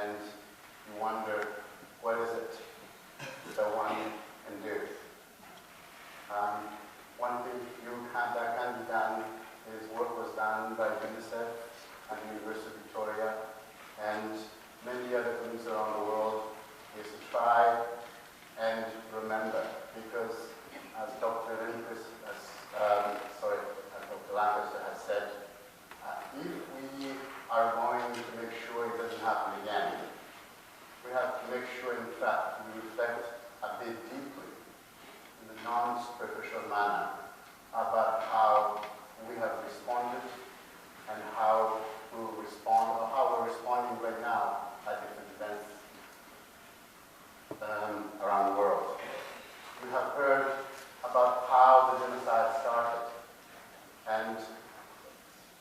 and you wonder, what is it that one can do? One thing that can be done is work was done by UNICEF and University of Victoria and many other things around the world, is to try and remember, because as Dr. Lancaster has said, if we are going to make sure it doesn't happen again, we have to make sure, in fact, we reflect a bit deeply, in a non-superficial manner, about how we have responded and how we will respond, or how we're responding right now at different events around the world. We have heard about how the genocide started, and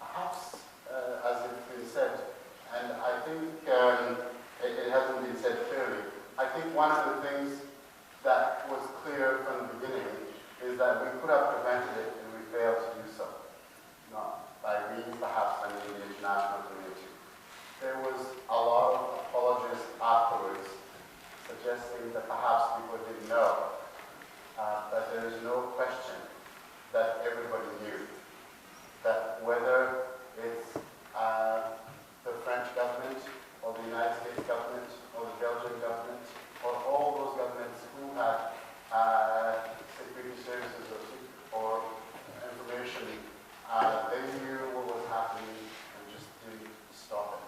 perhaps, as it's been said, and I think it hasn't been said clearly, I think one of the things that was clear from the beginning is that we could have prevented it and we failed to do so. Not by we, perhaps, I mean the international community. There was a lot of apologies afterwards suggesting that perhaps people didn't know, but there is no question that everybody knew that whether it's the French government or the United States government or the Belgian government or all those governments who had security services or information, they knew what was happening and just didn't stop it.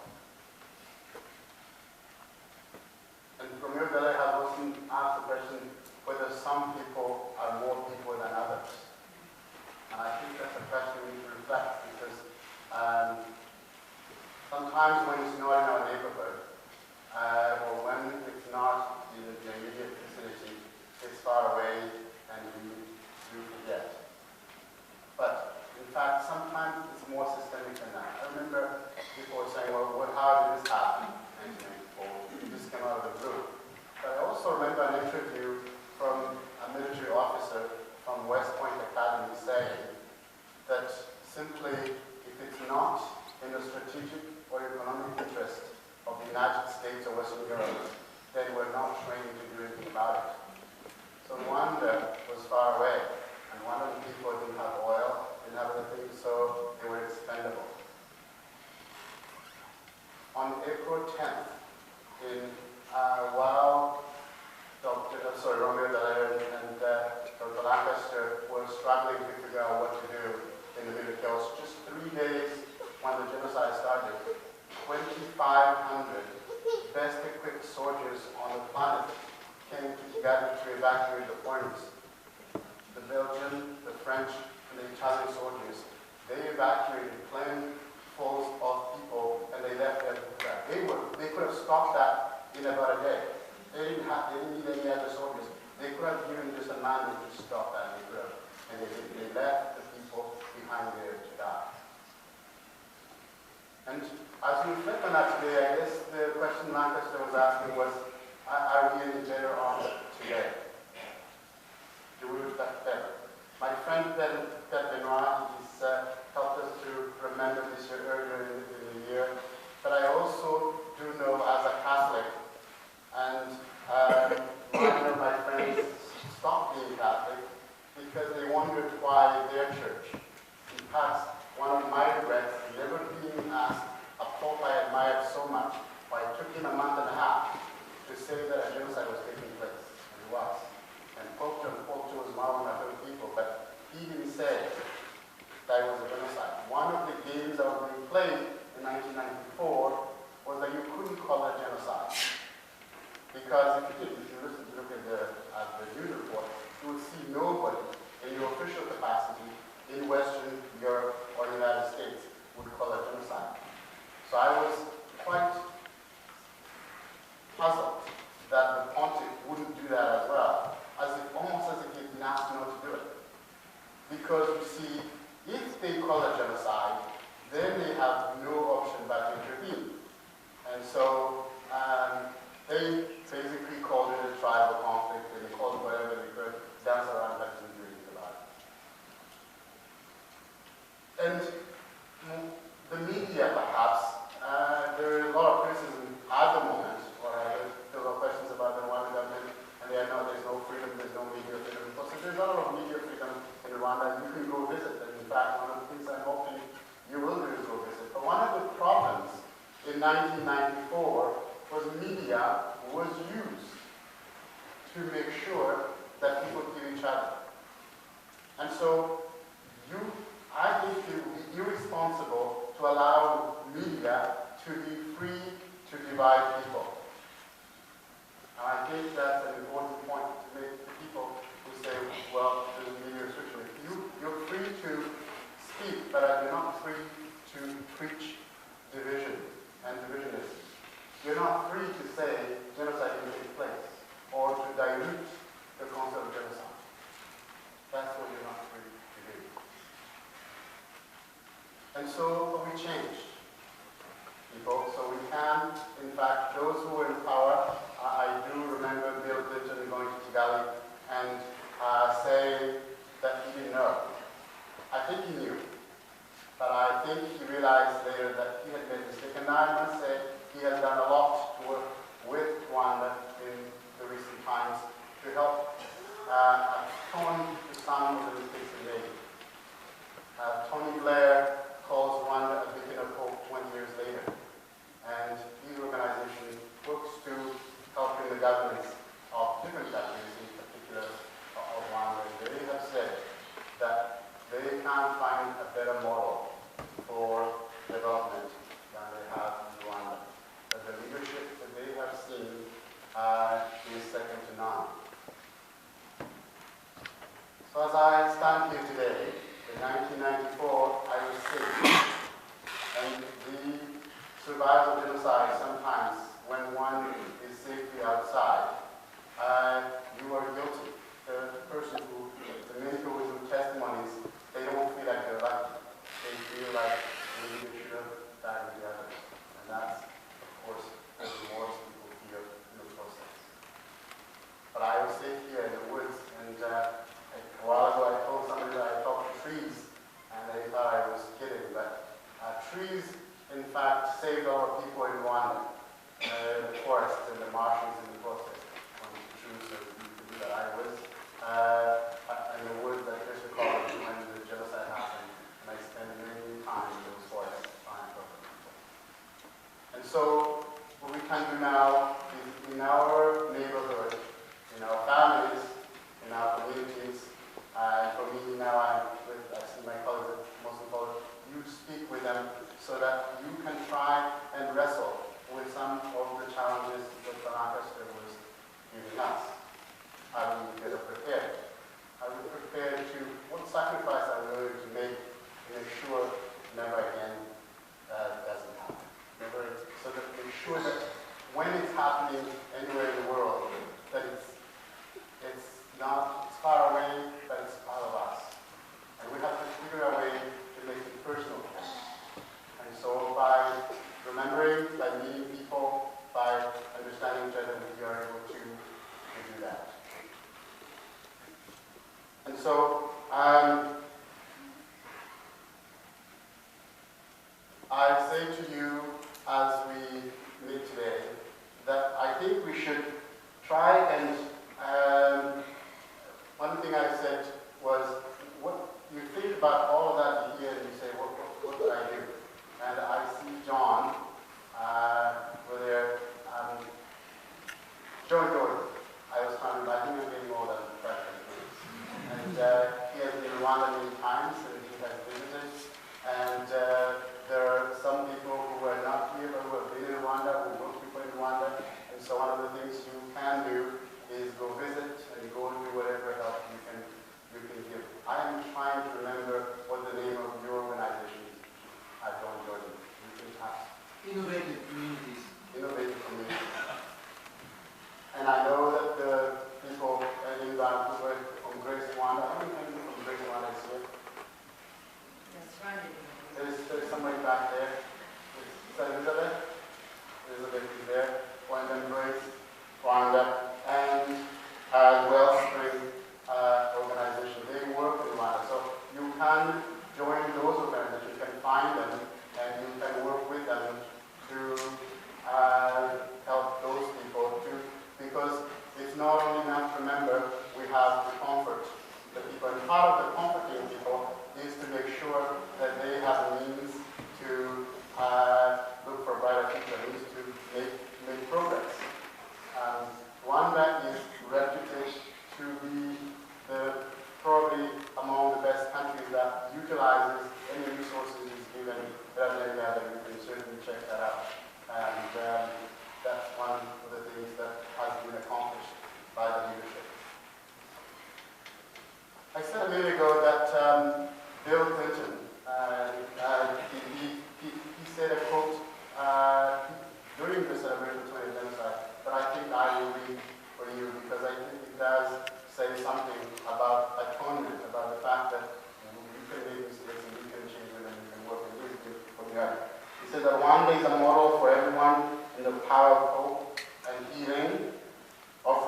And Romeo Dallaire has also asked the question whether some people are more people than others. And I think that's a question we need to reflect, because sometimes when it's not in our neighborhood, or when it's not in the immediate vicinity, it's far away and we do forget. But in fact, sometimes it's more systemic than that. I remember people were saying, well, how did this happen? And this came out of the blue. But I also remember an interview from a military officer from West Point Academy saying that simply, if it's not in the strategic or economic interest of the United States or Western Europe, then we're not trained to do anything about it. So Rwanda was far away, and one of the people didn't have oil, didn't have other things, so they were expendable. On April 10th, while Romeo Dallaire and Dr. Lancaster were struggling to figure out what to do in the Middle Hills, just 3 days when the genocide started, 2,500 best equipped soldiers on the planet came together to evacuate the points. The Belgian, the French, and the Italian soldiers, they evacuated planefuls of people and they left their They could have stopped that in about a day. They didn't need any other soldiers. They could have given just a mandate to stop that, and they left the people behind there to die. And as we reflect on that today, I guess the question Lancaster was asking was, are we any better off today? Do we reflect better? My friend Ted Benoit, he's helped us to remember this year earlier in the year, but I also do know as a Catholic, and one of my friends stopped being Catholic because they wondered why their church, in the past, one of my regrets is never being asked a pope I admired so much, why it took him a month and a half to say that a genocide was taking place, and it was. And Pope John was marveling at other people, but he didn't say that it was a genocide. One of the games that was being played in 1994 was that you couldn't call it genocide. Because if you look at the news report, you would see nobody in your official capacity in Western Europe or the United States would call it genocide. So I was quite puzzled that the pontiff wouldn't do that as well, almost as if he'd been asked not to do it. Because you see, if they call it genocide, then they have no option but to intervene. And so they basically called it a tribal conflict, and they called it whatever they could, dance around, but didn't do anything about it. before was media was used to make sure that people kill each other. And so I think it would be irresponsible to allow media to be free to divide people. And I think that's an important point to make to people who say, well, there's media restriction. You're free to speak, but you're not free to preach division and divisionism. You're not free to say genocide didn't take place or to dilute the concept of genocide. That's what you're not free to do. And so we changed people. So we can, in fact, those who were in power, I do remember Bill Clinton going to Kigali and saying that he didn't know. I think he knew. But I think he realized later that he had made a mistake. And I must say, he has done a lot to work with Rwanda in the recent times to help atone to some of the mistakes he made. Tony Blair calls Rwanda a beacon of hope 20 years later. And his organization works to helping the governments of different countries, in particular of Rwanda. They have said that they can't find a better model for development than they have in Rwanda. That the leadership that they have seen is second to none. So as I stand here today, in 1994, I was sick, and the survival of genocide sometimes, when one is safely outside, you are guilty. The many people who do testimonies, they don't feel like they're lucky. They feel like maybe they should have died with the others. And that's, of course, the remorse people feel in the process. But I was safe here in the woods, and a while ago I told somebody that I talked to trees, and they thought I was kidding. But trees, in fact, saved a lot of people in Rwanda. The forests and the marshes in the process. One of the trees that you could do that. I was in the woods at Fisher College when the genocide happened, and I spent many time in those forests trying to help people. And so, what we can do now is in our neighborhood, in our families, in our communities, for me now I see my colleagues, Muslim colleagues, you speak with them so that you can try and wrestle with some of the challenges that Lancaster was giving us. How do we get prepared? Are we prepared to, what sacrifice are we willing to make to make sure never again doesn't happen? So that make sure that when it's happening anywhere in the world, that it's far away, but it's part of us. And we have to figure a way to make it personal. And so by remembering, by meeting people, by understanding each other, we are able to do that. And so I say to you as we meet today that I think we should try and one thing I said was, what you think about all of that here and you say, what did I do? And I see John over there. John Jordan. I was trying to invite him, getting more than preference. And he has been in Rwanda many times, and he has visited. And there are some people who are not here, but who have been in Rwanda, who know people in Rwanda. And so one of the things you can do is go visit and go do whatever help you can give. I am trying to remember what the name of your organization is. I don't know it. You can ask. Innovative communities. Innovative communities. And I know that the people in Vancouver from Grace Rwanda, how many people from Grace Rwanda is here? That's right. There's somebody back there. Is that Elizabeth? Elizabeth is there. And then Grace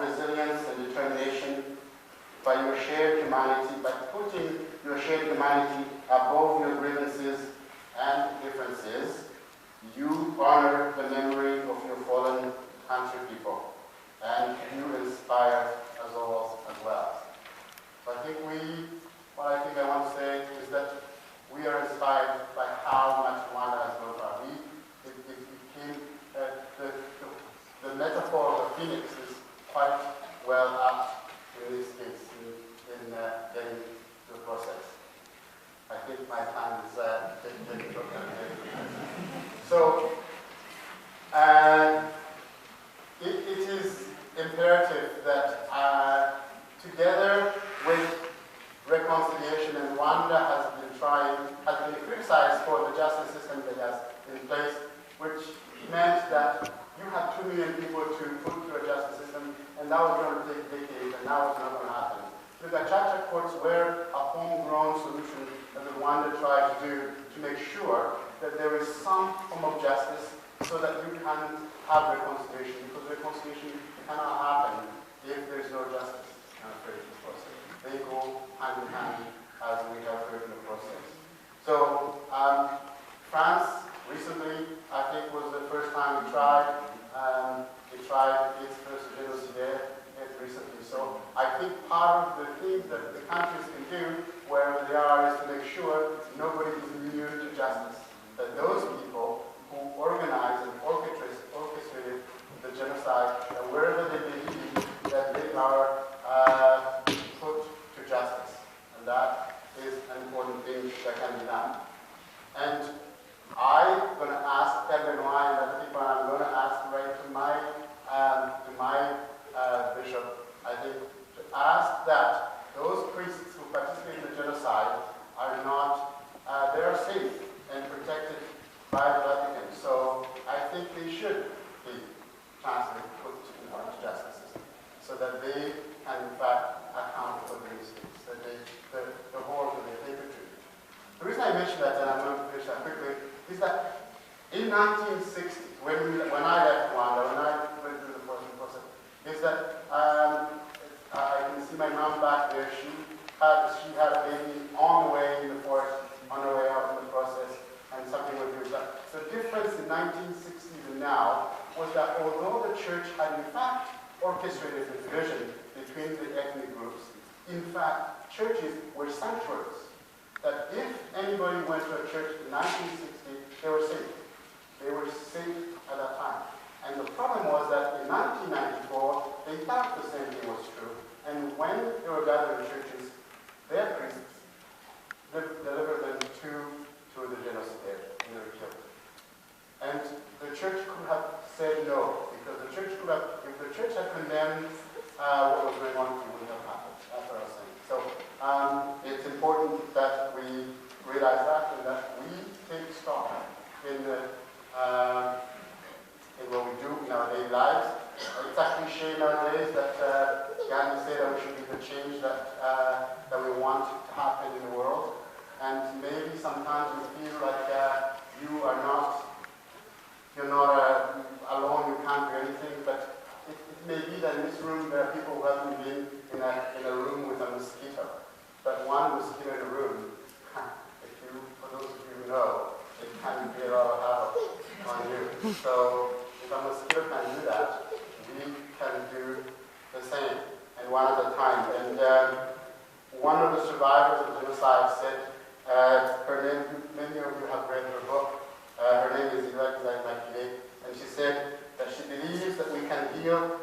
resilience and determination, by your shared humanity, by putting your shared humanity above your grievances and differences, you honor the memory of your fallen country people, and you inspire us all as well. So I think what I want to say is that we are inspired by how much Rwanda has grown. It became, the metaphor of the phoenix is quite well apt in this case, in getting to the process. I think my time is getting short. So, it is imperative that together with reconciliation, and Rwanda has been criticized for the justice system that has in place, which meant that you had 2 million people to put through a justice system, and that was going to take decades, and now it's not going to happen. The Gacaca courts were a homegrown solution that Rwanda tried to do to make sure that there is some form of justice so that you can have reconciliation, because reconciliation cannot happen if there is no justice in a creative process. They go hand in hand, as we have heard in the process. So, France recently, I think, was the first time it tried its first genocide recently. So I think part of the things that the countries can do wherever they are is to make sure nobody is immune to justice. That those people who organized and orchestrated the genocide, wherever they may be, that they are put to justice. And that is an important thing that can be done. And I'm going to ask Benoit and other people, I'm going to ask right to my bishop, I think, to ask that those priests who participate in the genocide are not, they are safe and protected by the Vatican. So I think they should be translated, put in front of justice system, so that they can in fact account for their mistakes, that the whole that they contribute. The reason I mention that, and I'm going to finish that quickly, is that in 1960, when I left Rwanda, when I went through the process, is that I can see my mom back there. She had a baby on the way in the forest, on her way out in the process, and something would do that. The difference in 1960s and now was that although the church had in fact orchestrated the division between the ethnic groups, in fact churches were sanctuaries. That if anybody went to a church in 1960, they were safe. They were safe at that time. And the problem was that in 1994, they thought the same thing was true. And when they were gathered in churches, their priests delivered them to the genocide, and they were killed. And the church could have said no, because the church could have, if the church had condemned what was going on, it wouldn't have happened. That's what I was saying. So it's important that we realize that, and that we take stock in what we do in our daily lives. It's a cliche nowadays that Gandhi said that we should be the change that we want to happen in the world. And maybe sometimes we feel like you're not alone, you can't do anything, but it may be that in this room there are people who haven't been in a room with a mosquito. But one mosquito in a room, for those of you who know, it can be a lot of havoc on you. So if a mosquito can do that, we can do the same, and one at a time. And one of the survivors of genocide said, her name, many of you have read her book, her name is Yvette, and she said that she believes that we can heal